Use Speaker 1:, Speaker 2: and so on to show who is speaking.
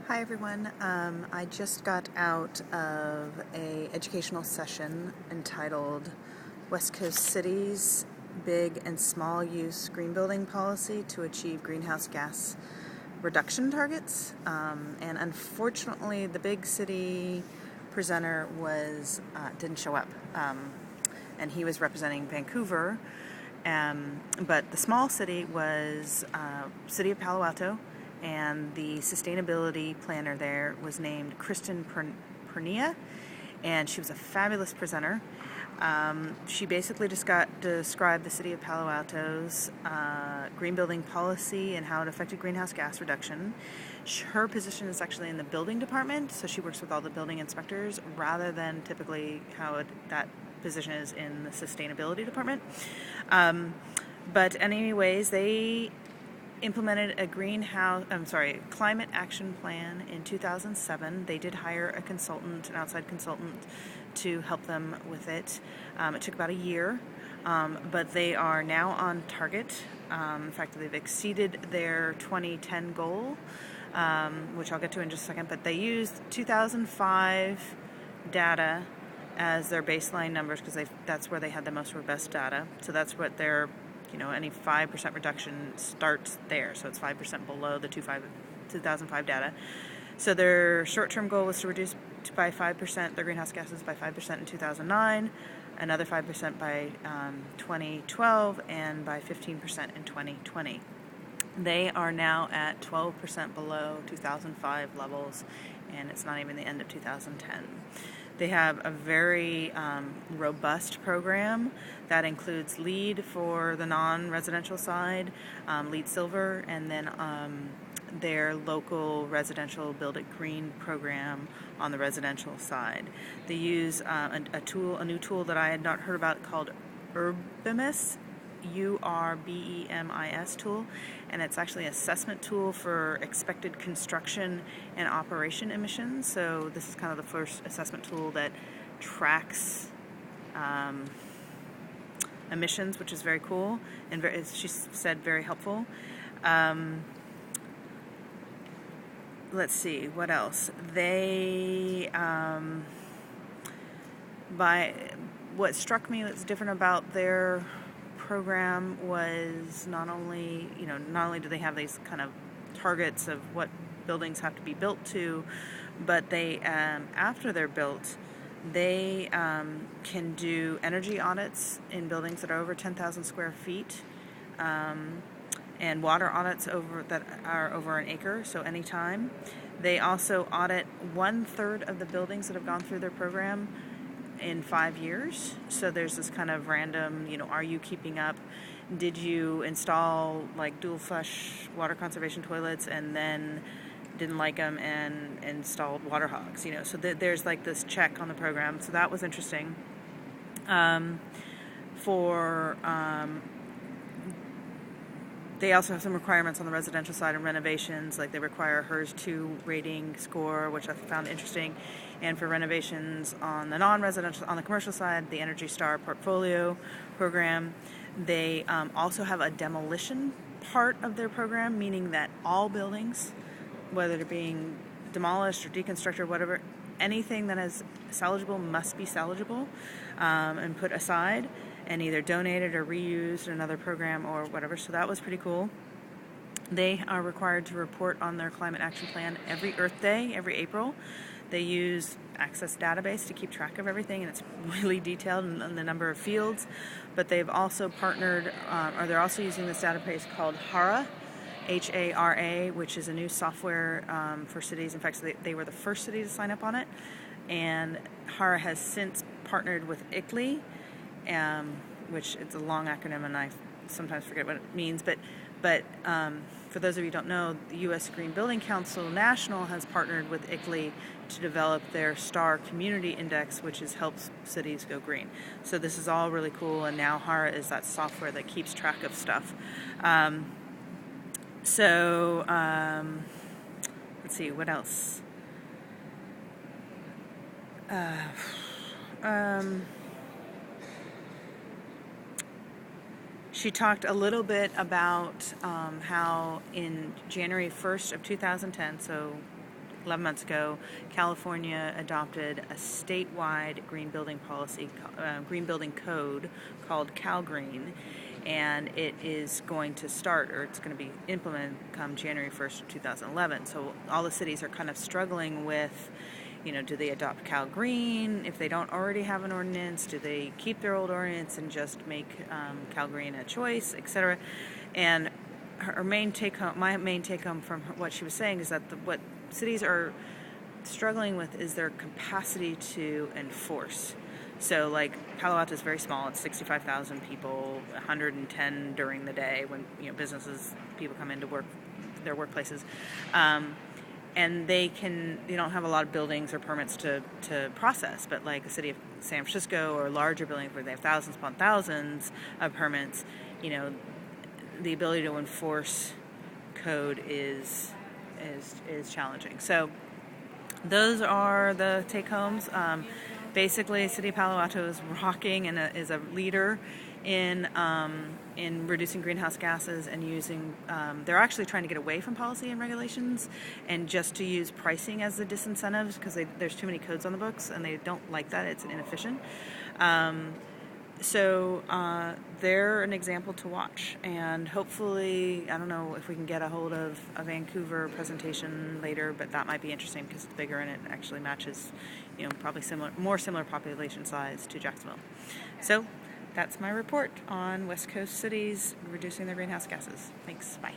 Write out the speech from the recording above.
Speaker 1: Hi everyone. I just got out of a educational session entitled West Coast Cities Big and Small Use Green Building Policy to Achieve Greenhouse Gas Reduction Targets. And unfortunately, the big city presenter didn't show up, and he was representing Vancouver. But the small city was City of Palo Alto, and the sustainability planner there was named Kristen Pernia, and she was a fabulous presenter. She basically described the City of Palo Alto's green building policy and how it affected greenhouse gas reduction. Her position is actually in the building department, so she works with all the building inspectors rather than typically that position is in the sustainability department. But anyways, they implemented a climate action plan in 2007. They did hire an outside consultant to help them with it. It took about a year, but they are now on target. In fact, they've exceeded their 2010 goal, which I'll get to in just a second, but they used 2005 data as their baseline numbers because that's where they had the most robust data. So that's what any 5% reduction starts there. So it's 5% below the 2005 data. So their short-term goal was to reduce by 5% their greenhouse gases by 5% in 2009, another 5% by 2012, and by 15% in 2020. They are now at 12% below 2005 levels, and it's not even the end of 2010. They have a very robust program that includes LEED for the non-residential side, LEED Silver, and then their local residential Build It Green program on the residential side. They use a new tool that I had not heard about called Urbemis, URBEMIS tool, and it's actually an assessment tool for expected construction and operation emissions. So this is kind of the first assessment tool that tracks emissions, which is very cool and she said very helpful. Let's see what else. What struck me that's different about their program was not only do they have these kind of targets of what buildings have to be built to, but they after they're built, they can do energy audits in buildings that are over 10,000 square feet, and water audits that are over an acre, so anytime. They also audit 1/3 of the buildings that have gone through their program in 5 years. So there's this kind of random, are you keeping up? Did you install like dual flush water conservation toilets and then didn't like them and installed water hogs? So there's like this check on the program. So that was interesting. They also have some requirements on the residential side of renovations, like they require a HERS 2 rating score, which I found interesting. And for renovations on the on the commercial side, the Energy Star portfolio program. They also have a demolition part of their program, meaning that all buildings, whether they're being demolished or deconstructed or whatever, anything that is salvageable must be salvageable and put aside and either donated or reused in another program or whatever. So that was pretty cool. They are required to report on their climate action plan every Earth Day, every April. They use Access database to keep track of everything, and it's really detailed in the number of fields. But they've also partnered, or they're also using this database called HARA, HARA, which is a new software for cities. In fact, they were the first city to sign up on it. And HARA has since partnered with ICLEI, which it's a long acronym and I sometimes forget what it means, but for those of you who don't know, the U.S. Green Building Council National has partnered with ICLEI to develop their STAR Community Index, which helps cities go green. So this is all really cool, and now HARA is that software that keeps track of stuff. Let's see, what else? She talked a little bit about how in January 1st of 2010, so 11 months ago, California adopted a statewide green building policy, green building code called CalGreen, and it is going to start, or it's going to be implemented come January 1st of 2011. So all the cities are kind of struggling with, do they adopt CalGreen if they don't already have an ordinance? Do they keep their old ordinance and just make CalGreen a choice, etc.? And my main take home from what she was saying is that what cities are struggling with is their capacity to enforce. So, like, Palo Alto is very small. It's 65,000 people, 110 during the day when people come into work, their workplaces, and they don't have a lot of buildings or permits to process. But like the city of San Francisco or larger buildings where they have thousands upon thousands of permits, the ability to enforce code is challenging. So those are the take-homes. Basically, City of Palo Alto is rocking and is a leader in reducing greenhouse gases and using. They're actually trying to get away from policy and regulations and just to use pricing as the disincentives because there's too many codes on the books and they don't like that. It's inefficient. So they're an example to watch, and hopefully, I don't know if we can get a hold of a Vancouver presentation later, but that might be interesting because it's bigger and it actually matches, probably more similar population size to Jacksonville. So that's my report on West Coast cities reducing their greenhouse gases. Thanks. Bye.